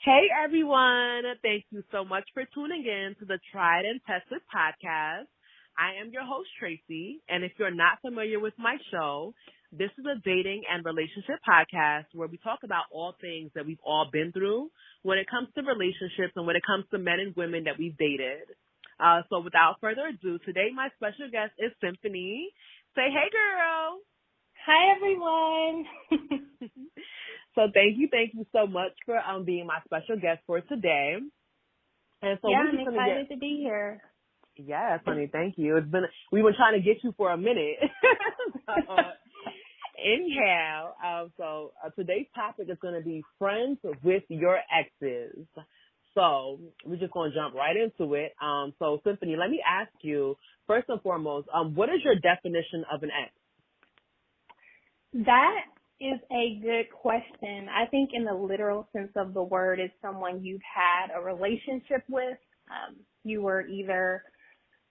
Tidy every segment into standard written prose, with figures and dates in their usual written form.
Hey, everyone. Thank you so much for tuning in to the Tried and Tested podcast. I am your host, Tracey, and if you're not familiar with my show, this is a dating and relationship podcast where we talk about all things that we've all been through when it comes to relationships and when it comes to men and women that we've dated. So without further ado, today my special guest is Symphony. Say hey, girl. Hi, everyone. So thank you so much for being my special guest for today. And so I'm excited to be here. Yes, honey, thank you. We've been trying to get you for a minute. So today's topic is going to be friends with your exes. So we're just going to jump right into it. So Symphony, let me ask you first and foremost, what is your definition of an ex? That is a good question. I think in the literal sense of the word, it's someone you've had a relationship with. You were either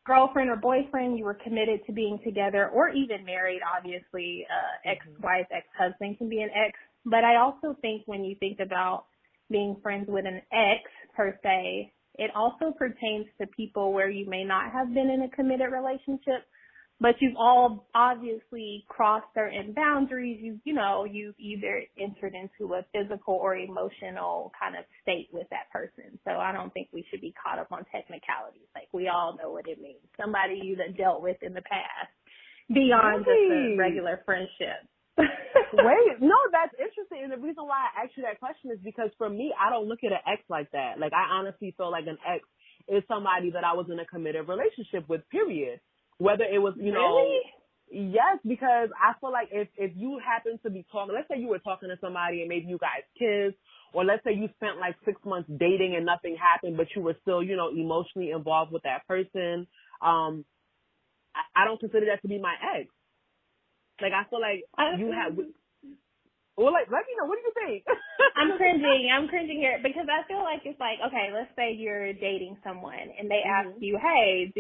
girlfriend or boyfriend, you were committed to being together, or even married. Obviously, ex-wife, ex-husband can be an ex. But I also think when you think about being friends with an ex per se, it also pertains to people where you may not have been in a committed relationship, but you've all obviously crossed certain boundaries. You've either entered into a physical or emotional kind of state with that person. So I don't think we should be caught up on technicalities. Like, we all know what it means. Somebody you that dealt with in the past beyond just a regular friendship. Wait, no, that's interesting. And the reason why I asked you that question is because for me, I don't look at an ex like that. Like, I honestly feel like an ex is somebody that I was in a committed relationship with, period. Whether it was, Really? Yes, because I feel like if you happen to be talking, let's say you were talking to somebody and maybe you guys kissed, or let's say you spent like 6 months dating and nothing happened, but you were still, emotionally involved with that person, I don't consider that to be my ex. Like, I feel like you have, well, like, let me know, what do you think? I'm cringing here because I feel like it's like, okay, let's say you're dating someone and they ask you, hey,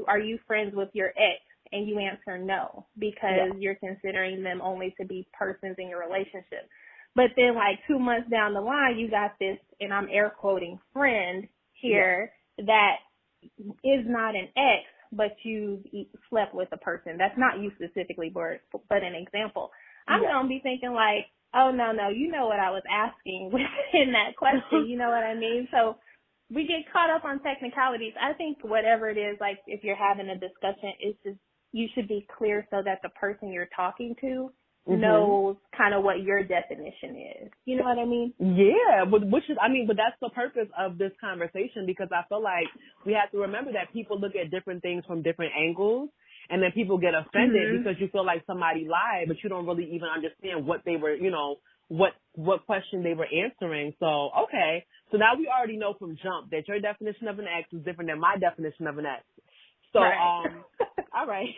are you friends with your ex? And you answer no because you're considering them only to be persons in your relationship. But then like 2 months down the line, you got this, and I'm air quoting, friend here that is not an ex, but you slept with a person. That's not you specifically, but an example. I'm going to be thinking like, oh, no, you know what I was asking within that question. You know what I mean? So we get caught up on technicalities. I think whatever it is, like if you're having a discussion, it's just you should be clear so that the person you're talking to knows kind of what your definition is. You know what I mean? Yeah, but that's the purpose of this conversation, because I feel like we have to remember that people look at different things from different angles. And then people get offended because you feel like somebody lied, but you don't really even understand what they were, what question they were answering. So, okay. So now we already know from jump that your definition of an ex is different than my definition of an ex. So, all right.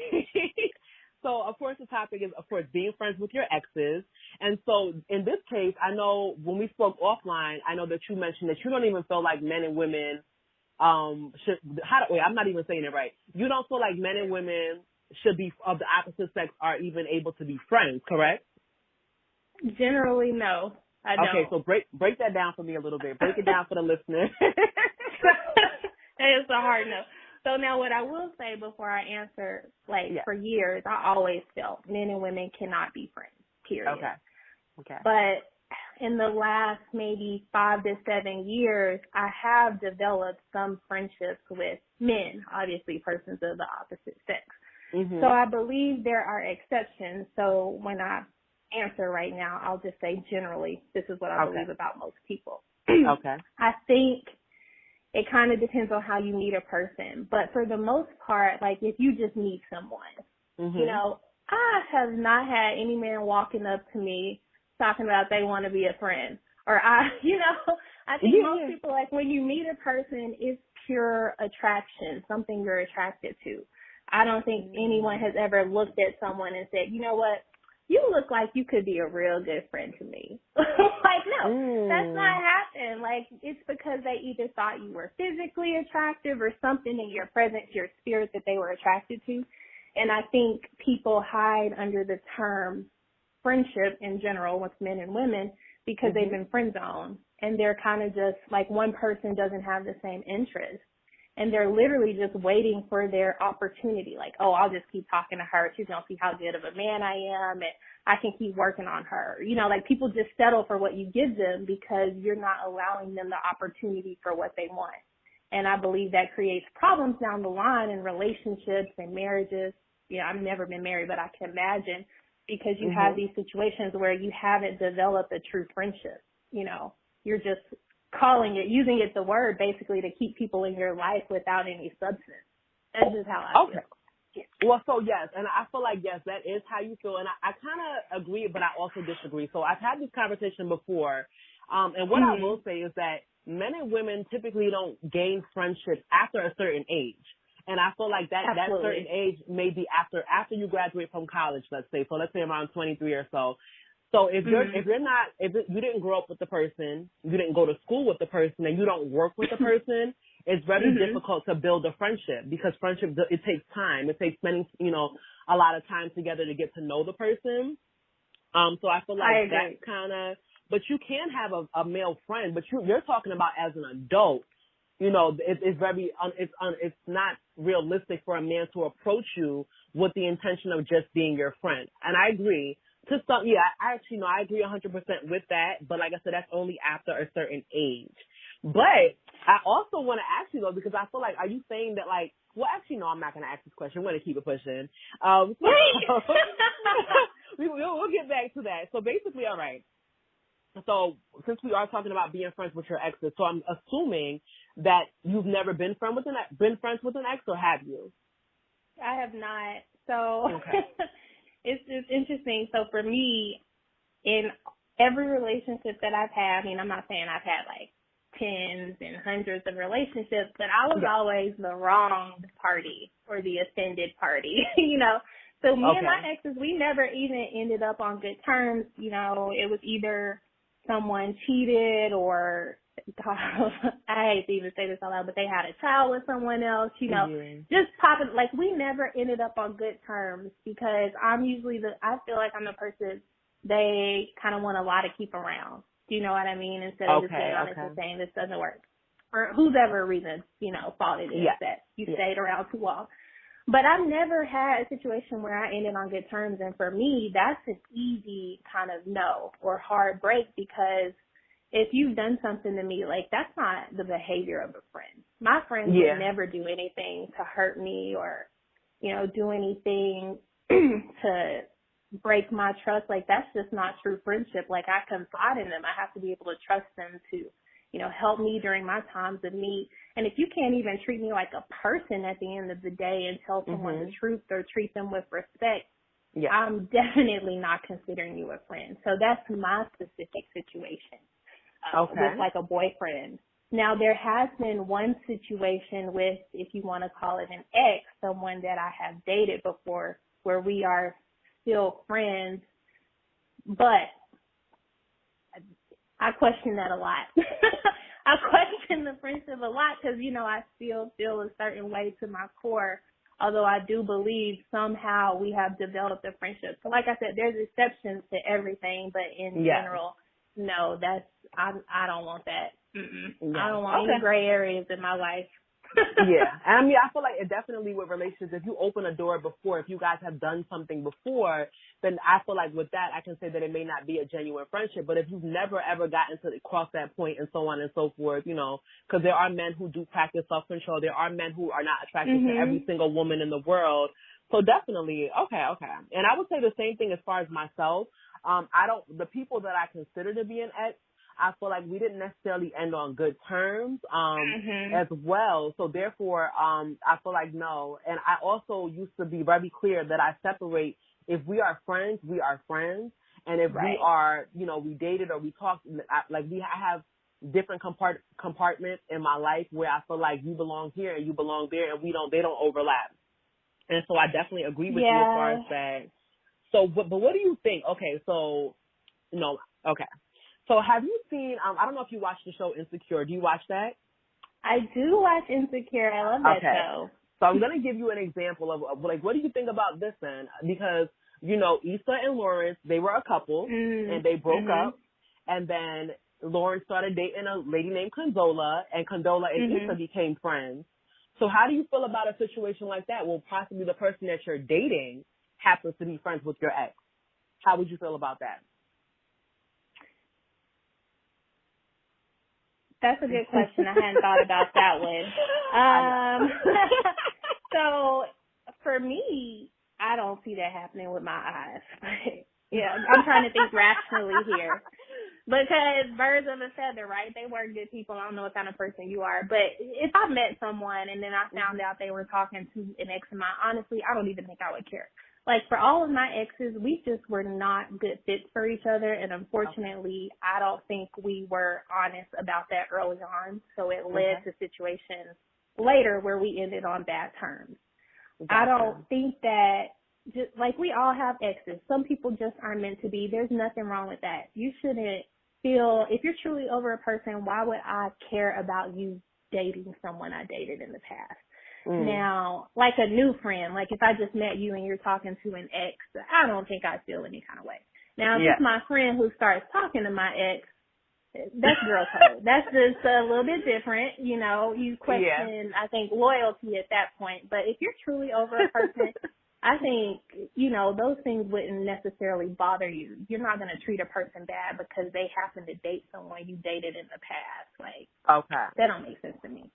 So, of course, the topic is, of course, being friends with your exes. And so in this case, I know when we spoke offline, I know that you mentioned that you don't even feel like men and women I'm not even saying it right. You don't feel like men and women should be of the opposite sex are even able to be friends, correct? Generally, no. I don't. Okay, so break that down for me a little bit. Break it down for the listener. It's a hard no. So now what I will say before I answer, for years, I always felt men and women cannot be friends, period. Okay. But in the last maybe 5 to 7 years, I have developed some friendships with men, obviously persons of the opposite sex. So I believe there are exceptions. So when I answer right now, I'll just say generally, this is what I believe about most people. Okay. I think it kind of depends on how you meet a person. But for the most part, like if you just meet someone, I have not had any man walking up to me talking about they want to be a friend. Or I think most people, like when you meet a person, it's pure attraction, something you're attracted to. I don't think anyone has ever looked at someone and said, you know what, you look like you could be a real good friend to me. Like, no, that's not happened. Like, it's because they either thought you were physically attractive or something in your presence, your spirit that they were attracted to. And I think people hide under the term friendship in general with men and women because they've been friend zoned. and they're kind of just like one person doesn't have the same interest. And they're literally just waiting for their opportunity. Like, oh, I'll just keep talking to her. She's going to see how good of a man I am, and I can keep working on her. You know, like people just settle for what you give them because you're not allowing them the opportunity for what they want. And I believe that creates problems down the line in relationships and marriages. Yeah, I've never been married, but I can imagine, because you have these situations where you haven't developed a true friendship. You know, you're just using it the word basically to keep people in your life without any substance. That's just how I feel. Well, so yes, and I feel like, yes, that is how you feel, and I kind of agree, but I also disagree. So I've had this conversation before, and what I will say is that men and women typically don't gain friendships after a certain age. And I feel like that certain age may be after you graduate from college, let's say. So let's say around 23 or so. So if you didn't grow up with the person, you didn't go to school with the person, and you don't work with the person, it's very difficult to build a friendship, because friendship, it takes time. It takes spending, a lot of time together to get to know the person. So I feel like that kind of, but you can have a male friend, but you're talking about as an adult. It's not realistic for a man to approach you with the intention of just being your friend. And I agree. I agree 100% with that. But like I said, that's only after a certain age. But I also want to ask you, though, because I feel like, are you saying that, like, well, actually, no, I'm not going to ask this question. I'm going to keep it pushing. We'll get back to that. So basically, all right. So since we are talking about being friends with your exes, so I'm assuming that you've never been friends with an ex, or have you? I have not. So it's interesting. So for me, in every relationship that I've had, I mean, I'm not saying I've had like tens and hundreds of relationships, but I was always the wronged party or the offended party, So me and my exes, we never even ended up on good terms. It was either someone cheated, or I hate to even say this out loud, but they had a child with someone else, just popping. Like, we never ended up on good terms, because I'm usually I feel like I'm the person they kind of want a lot to keep around. Do you know what I mean? Instead of just being honest and saying this doesn't work. For whoever reason, fault it is that you stayed around too long. But I've never had a situation where I ended on good terms. And for me, that's an easy kind of no or hard break, because if you've done something to me, like, that's not the behavior of a friend. My friends would never do anything to hurt me or, do anything to break my trust. Like, that's just not true friendship. Like, I confide in them. I have to be able to trust them to, help me during my times of need. And if you can't even treat me like a person at the end of the day and tell someone the truth or treat them with respect, I'm definitely not considering you a friend. So that's my specific situation with like a boyfriend. Now, there has been one situation with, if you want to call it an ex, someone that I have dated before, where we are still friends, but I question that a lot. I question the friendship a lot, because, I still feel a certain way to my core, although I do believe somehow we have developed a friendship. So like I said, there's exceptions to everything, but in general, no, I don't want that. I don't want any gray areas in my life. And I mean, I feel like it definitely with relationships, if you open a door before, if you guys have done something before, then I feel like with that, I can say that it may not be a genuine friendship. But if you've never ever gotten to cross that point and so on and so forth, because there are men who do practice self-control. There are men who are not attracted to every single woman in the world. So definitely, okay. And I would say the same thing as far as myself. The people that I consider to be an ex, I feel like we didn't necessarily end on good terms as well. So therefore, I feel like no. And I also used to be very clear that I separate, if we are friends, we are friends. And if we are, we dated or we talked, I have different compartments in my life where I feel like you belong here and you belong there, and they don't overlap. And so I definitely agree with you as far as that. So, but what do you think? Okay, so, So have you seen, I don't know if you watched the show Insecure. Do you watch that? I do watch Insecure. I love that show. So I'm going to give you an example of like, what do you think about this then? Because, Issa and Lawrence, they were a couple and they broke up. And then Lauren started dating a lady named Condola, and Condola and Issa became friends. So how do you feel about a situation like that? Well, possibly the person that you're dating happens to be friends with your ex. How would you feel about that? That's a good question. I hadn't thought about that one. So for me, I don't see that happening with my eyes. Yeah, I'm trying to think rationally here. Because birds of a feather, right? They were good people. I don't know what kind of person you are. But if I met someone and then I found out they were talking to an ex of mine, honestly, I don't even think I would care. Like, for all of my exes, we just were not good fits for each other. And unfortunately, I don't think we were honest about that early on. So it led to situations later where we ended on bad terms. Gotcha. I don't think that, just like, we all have exes. Some people just aren't meant to be. There's nothing wrong with that. You shouldn't feel, if you're truly over a person, why would I care about you dating someone I dated in the past? Now, like a new friend, like if I just met you and you're talking to an ex, I don't think I'd feel any kind of way. Now, if it's my friend who starts talking to my ex, that's girl code. That's just a little bit different. You know, you question, I think, loyalty at that point. But if you're truly over a person, I think, you know, those things wouldn't necessarily bother you. You're not going to treat a person bad because they happen to date someone you dated in the past. Like, that don't make sense to me.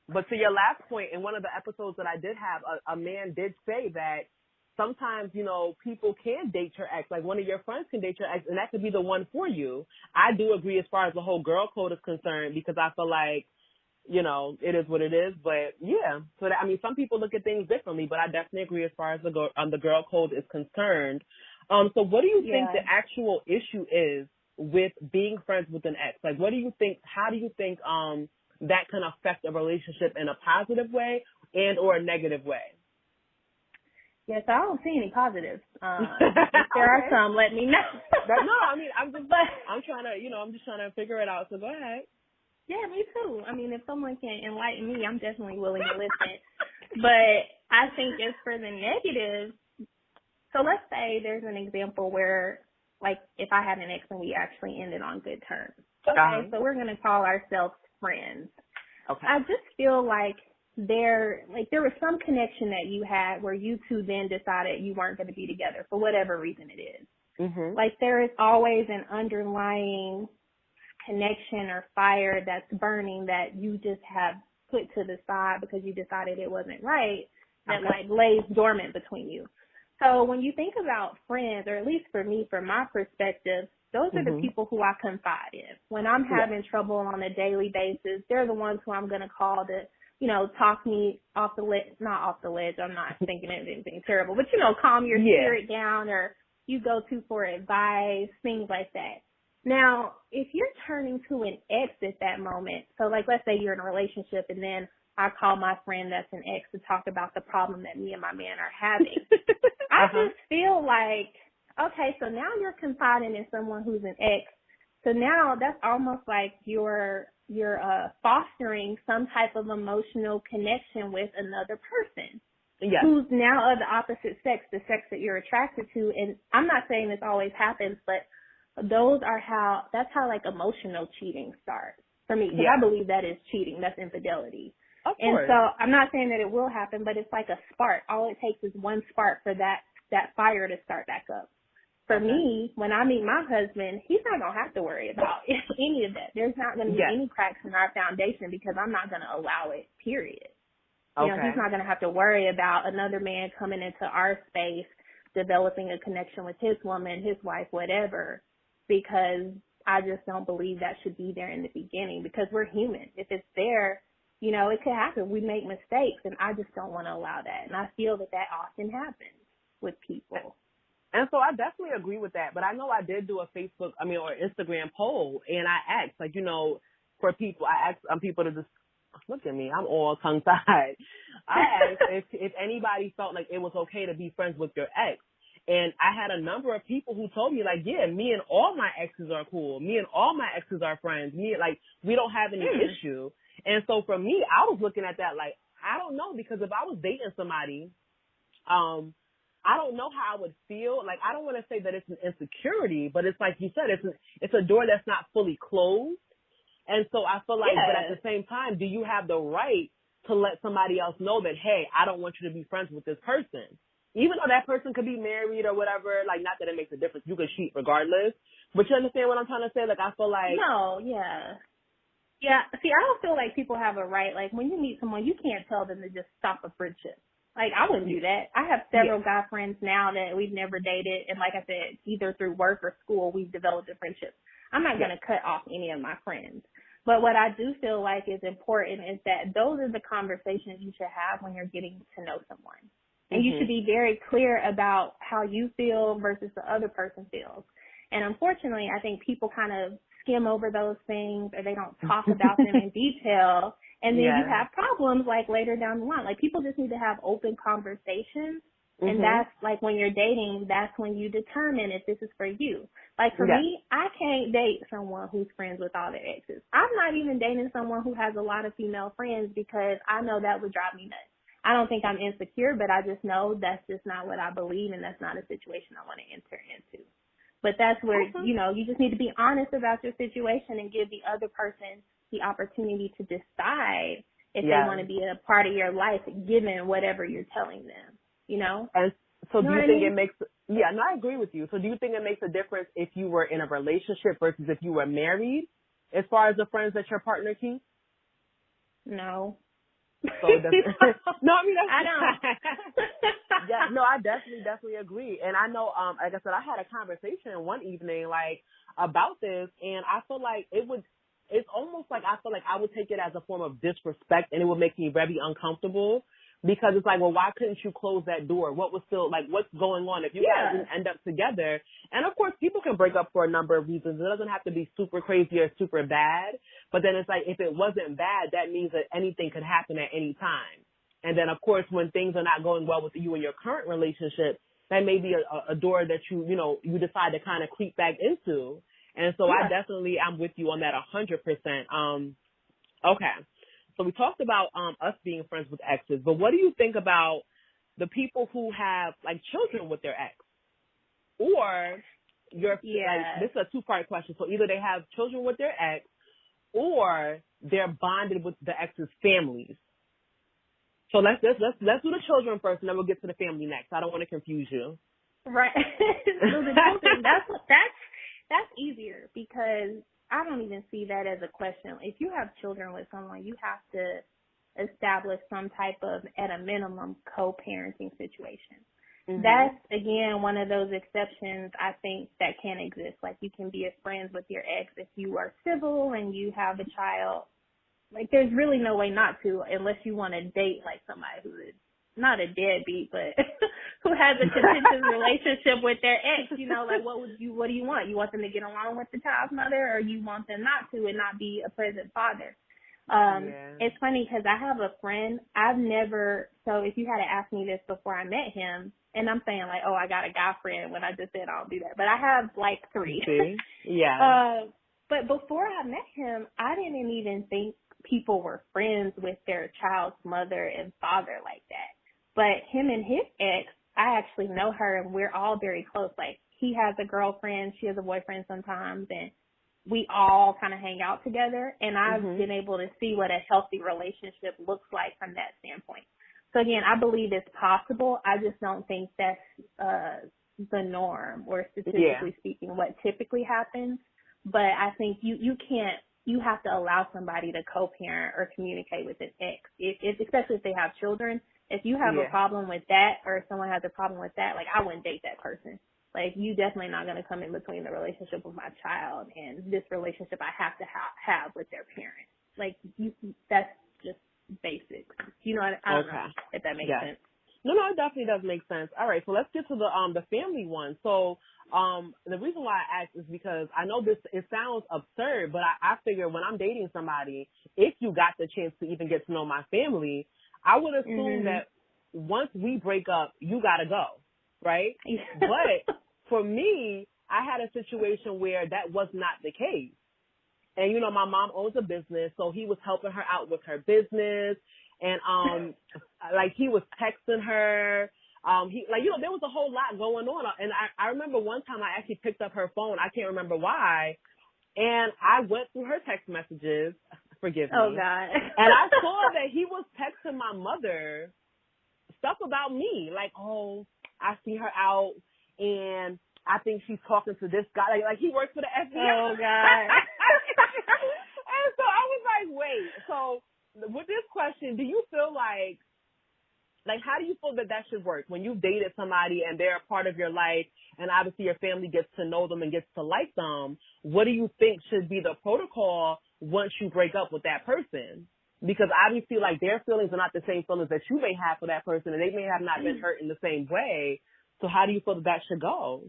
But to your last point, in one of the episodes that I did have, a man did say that sometimes, you know, people can date your ex. Like, one of your friends can date your ex, and that could be the one for you. I do agree as far as the whole girl code is concerned, because I feel like, you know, it is what it is. But, yeah. So, that, I mean, some people look at things differently, but I definitely agree as far as the girl code is concerned. So what do you think the actual issue is with being friends with an ex? Like, what do you think, how do you think that can affect a relationship in a positive way and or a negative way? Yes, I don't see any positives. If there are some, let me know. No, I mean, I'm just trying to figure it out. So go ahead. Yeah, me too. I mean, if someone can enlighten me, I'm definitely willing to listen. But I think as for the negatives, so let's say there's an example where, like, if I had an ex and we actually ended on good terms. Okay, so we're going to call ourselves friends. Okay. I just feel like there was some connection that you had where you two then decided you weren't going to be together for whatever reason it is. Like, there is always an underlying connection or fire that's burning that you just have put to the side because you decided it wasn't right, that like lays dormant between you. So when you think about friends, or at least for me, from my perspective, those are the people who I confide in. When I'm having trouble on a daily basis, they're the ones who I'm going to call to, you know, talk me off the ledge, not off the ledge, I'm not thinking of anything terrible, but, you know, calm your spirit down, or you go to for advice, things like that. Now, if you're turning to an ex at that moment, so like let's say you're in a relationship and then I call my friend that's an ex to talk about the problem that me and my man are having, I just feel like, okay, so now you're confiding in someone who's an ex. So now that's almost like you're fostering some type of emotional connection with another person who's now of the opposite sex, the sex that you're attracted to. And I'm not saying this always happens, but that's how like emotional cheating starts for me. Because I believe that is cheating. That's infidelity. And so I'm not saying that it will happen, but it's like a spark. All it takes is one spark for that fire to start back up. For me, when I meet my husband, he's not going to have to worry about any of that. There's not going to be any cracks in our foundation because I'm not going to allow it, period. You know, he's not going to have to worry about another man coming into our space, developing a connection with his woman, his wife, whatever, because I just don't believe that should be there in the beginning because we're human. If it's there, you know, it could happen. We make mistakes, and I just don't want to allow that. And I feel that often happens with people. And so I definitely agree with that. But I know I did do a Facebook, or Instagram poll, and I asked, like, you know, for people, I asked people to just, look at me, I'm all tongue-tied. I asked if anybody felt like it was okay to be friends with your ex. And I had a number of people who told me, like, yeah, me and all my exes are cool. Me and all my exes are friends. We don't have any issue. And so for me, I was looking at that like, I don't know, because if I was dating somebody, I don't know how I would feel. Like, I don't want to say that it's an insecurity, but it's like you said, it's a door that's not fully closed. And so I feel like, but at the same time, do you have the right to let somebody else know that, hey, I don't want you to be friends with this person? Even though that person could be married or whatever, like, not that it makes a difference. You could cheat regardless. But you understand what I'm trying to say? Like, I feel like. No, yeah. Yeah, see, I don't feel like people have a right. Like, when you meet someone, you can't tell them to just stop a friendship. Like, I wouldn't do that. I have several guy friends now that we've never dated. And like I said, either through work or school, we've developed a friendship. I'm not going to cut off any of my friends. But what I do feel like is important is that those are the conversations you should have when you're getting to know someone. And you should be very clear about how you feel versus the other person feels. And unfortunately, I think people kind of skim over those things, or they don't talk about them in detail. And then you have problems like later down the line. Like, people just need to have open conversations. And that's like, when you're dating, that's when you determine if this is for you. Like, for me, I can't date someone who's friends with all their exes. I'm not even dating someone who has a lot of female friends, because I know that would drive me nuts. I don't think I'm insecure, but I just know that's just not what I believe, and that's not a situation I want to enter into. But that's where, you know, you just need to be honest about your situation and give the other person the opportunity to decide if they want to be a part of your life, given whatever you're telling them, you know? And so you do know you think I mean? it makes, no, I agree with you. So do you think it makes a difference if you were in a relationship versus if you were married, as far as the friends that your partner keeps? No. So no, I mean, I don't. Yeah, no, I definitely agree. And I know, like I said, I had a conversation one evening, like, about this, and I feel like it's almost like I feel like I would take it as a form of disrespect, and it would make me very uncomfortable, because it's like, well, why couldn't you close that door? What was still, like, what's going on if you guys didn't end up together? And of course, people can break up for a number of reasons. It doesn't have to be super crazy or super bad, but then it's like, if it wasn't bad, that means that anything could happen at any time. And then, of course, when things are not going well with you in your current relationship, that may be a door that you decide to kind of creep back into. And so I definitely, I'm with you on that 100%. Okay. So we talked about us being friends with exes, but what do you think about the people who have, like, children with their ex? Or like, this is a two-part question. So either they have children with their ex, or they're bonded with the ex's families. So let's do the children first, and then we'll get to the family next. I don't want to confuse you. Right. So the children, that's easier, because I don't even see that as a question. If you have children with someone, you have to establish some type of, at a minimum, co-parenting situation. That's, again, one of those exceptions I think that can exist. Like, you can be friends with your ex if you are civil and you have a child. Like, there's really no way not to, unless you want to date, like, somebody who is not a deadbeat, but who has a contentious relationship with their ex. You know, like, what do you want? You want them to get along with the child's mother, or you want them not to and not be a present father? It's funny, because I have a friend, so if you had asked me this before I met him, and I'm saying, like, oh, I got a guy friend when I just said I don't do that, but I have, like, 3. But before I met him, I didn't even think people were friends with their child's mother and father like that. But him and his ex, I actually know her, and we're all very close. Like, he has a girlfriend, she has a boyfriend sometimes, and we all kind of hang out together. And I've been able to see what a healthy relationship looks like from that standpoint. So again, I believe it's possible. I just don't think that's the norm, or statistically speaking, what typically happens. But I think you have to allow somebody to co-parent or communicate with an ex, especially if they have children. If you have a problem with that, or if someone has a problem with that, like, I wouldn't date that person. Like, you definitely not going to come in between the relationship with my child and this relationship I have to have with their parents. Like, that's just basic. You know, I don't know if that makes sense. No, it definitely does make sense. All right, so let's get to the family one. So the reason why I asked is because I know it sounds absurd, but I figure when I'm dating somebody, if you got the chance to even get to know my family, I would assume that once we break up, you got to go, right? But for me, I had a situation where that was not the case. And, you know, my mom owns a business, so he was helping her out with her business. And, like, he was texting her he, like, there was a whole lot going on. And I remember one time I actually picked up her phone. I can't remember why. And I went through her text messages. Forgive me. Oh, God. And I saw that he was texting my mother stuff about me. Like, oh, I see her out and I think she's talking to this guy. Like he works for the FBI. Oh, God. And so I was like, wait. So with this question, do you feel like, how do you feel that should work when you've dated somebody and they're a part of your life and obviously your family gets to know them and gets to like them? What do you think should be the protocol once you break up with that person? Because obviously, like, their feelings are not the same feelings that you may have for that person, and they may have not been hurt in the same way. So how do you feel that should go?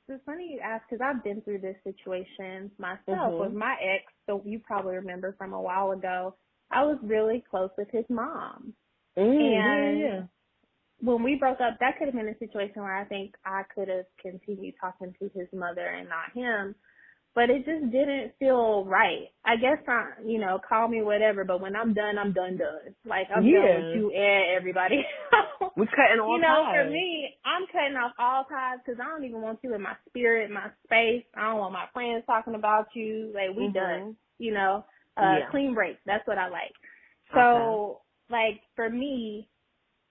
It's funny you ask, because I've been through this situation myself with my ex. So you probably remember from a while ago, I was really close with his mom. And when we broke up, that could have been a situation where I think I could have continued talking to his mother and not him. But it just didn't feel right. I guess, call me whatever, but when I'm done, I'm done. Like, I'm done with you and everybody else. We're cutting all ties. For me, I'm cutting off all ties because I don't even want you in my spirit, my space. I don't want my friends talking about you. Like, we done, clean break. That's what I like. So, like, for me,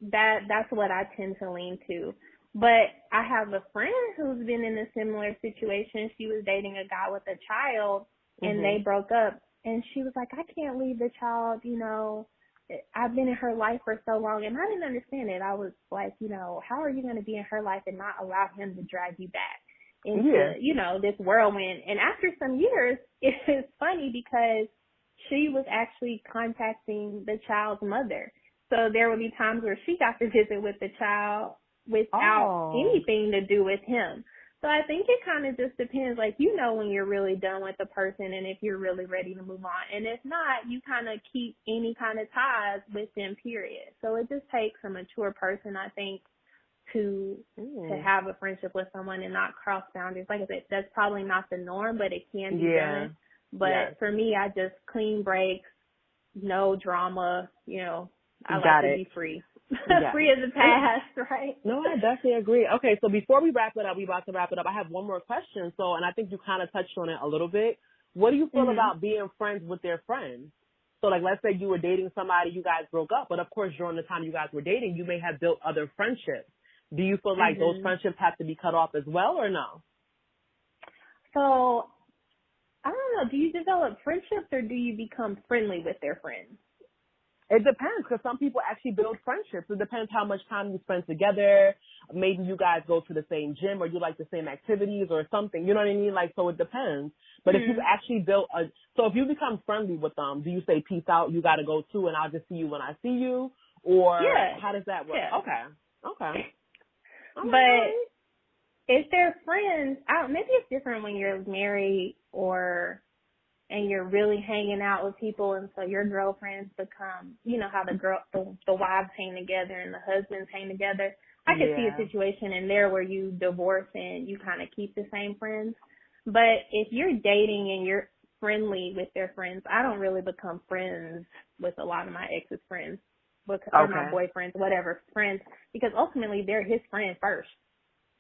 that's what I tend to lean to. But I have a friend who's been in a similar situation. She was dating a guy with a child, and they broke up. And she was like, I can't leave the child, I've been in her life for so long. And I didn't understand it. I was like, how are you going to be in her life and not allow him to drag you back into, this whirlwind? And after some years, it's funny because she was actually contacting the child's mother. So there would be times where she got to visit with the child without anything to do with him. So I think it kind of just depends, like, when you're really done with the person and if you're really ready to move on. And if not, you kind of keep any kind of ties with them, period. So it just takes a mature person, I think, to have a friendship with someone and not cross boundaries. Like I said, that's probably not the norm, but it can be done. But for me, I just clean breaks, no drama, I like to be free. Free as a past, right? No, I definitely agree. Okay, so before we wrap it up, we're about to wrap it up. I have one more question. So, and I think you kind of touched on it a little bit. What do you feel about being friends with their friends? So, like, let's say you were dating somebody, you guys broke up, but of course, during the time you guys were dating, you may have built other friendships. Do you feel like those friendships have to be cut off as well, or no? So, I don't know. Do you develop friendships or do you become friendly with their friends? It depends, because some people actually build friendships. It depends how much time you spend together. Maybe you guys go to the same gym or you like the same activities or something. You know what I mean? Like, so it depends. But if you've actually so if you become friendly with them, do you say, peace out, you got to go too, and I'll just see you when I see you? Or how does that work? Yeah. Okay. But if they're friends, maybe it's different when you're married and you're really hanging out with people, and so your girlfriends become, how the wives hang together and the husbands hang together. I could see a situation in there where you divorce and you kind of keep the same friends. But if you're dating and you're friendly with their friends, I don't really become friends with a lot of my ex's friends or my boyfriends, whatever friends, because ultimately they're his friend first.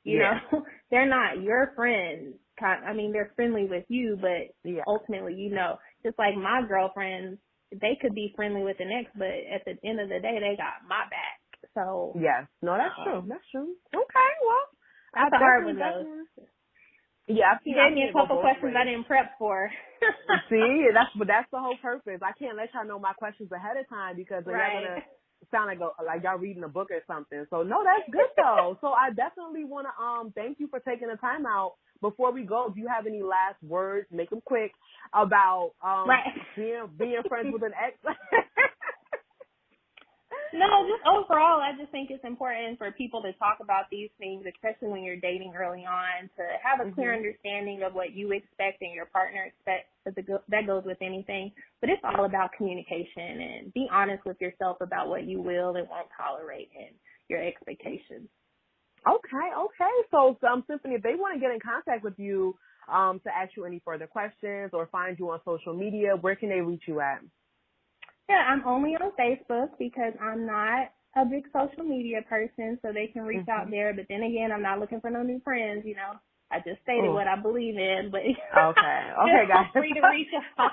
You know, they're not your friend. They're friendly with you, but ultimately, just like my girlfriends, they could be friendly with an ex, but at the end of the day, they got my back. So yes, no, that's true. That's true. Okay, well, that's a hard one though. Yeah, you gave me a couple questions I didn't prep for. See, that's the whole purpose. I can't let y'all know my questions ahead of time because then y'all gonna sound like y'all reading a book or something. So no, that's good though. So I definitely want to thank you for taking the time out. Before we go, do you have any last words? Make them quick about being friends with an ex. No, just overall, I just think it's important for people to talk about these things, especially when you're dating early on, to have a clear understanding of what you expect and your partner expects. That goes with anything. But it's all about communication and be honest with yourself about what you will and won't tolerate and your expectations. Okay. So, Symphony, if they want to get in contact with you to ask you any further questions or find you on social media, where can they reach you at? Yeah, I'm only on Facebook because I'm not a big social media person, so they can reach out there. But then again, I'm not looking for no new friends, you know. I just stated what I believe in, but okay, guys. Feel free to reach out.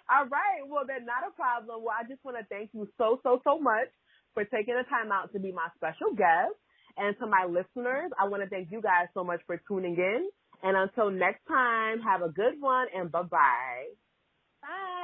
All right. Well, then not a problem. Well, I just want to thank you so much for taking the time out to be my special guest. And to my listeners, I want to thank you guys so much for tuning in. And until next time, have a good one and bye-bye. Bye.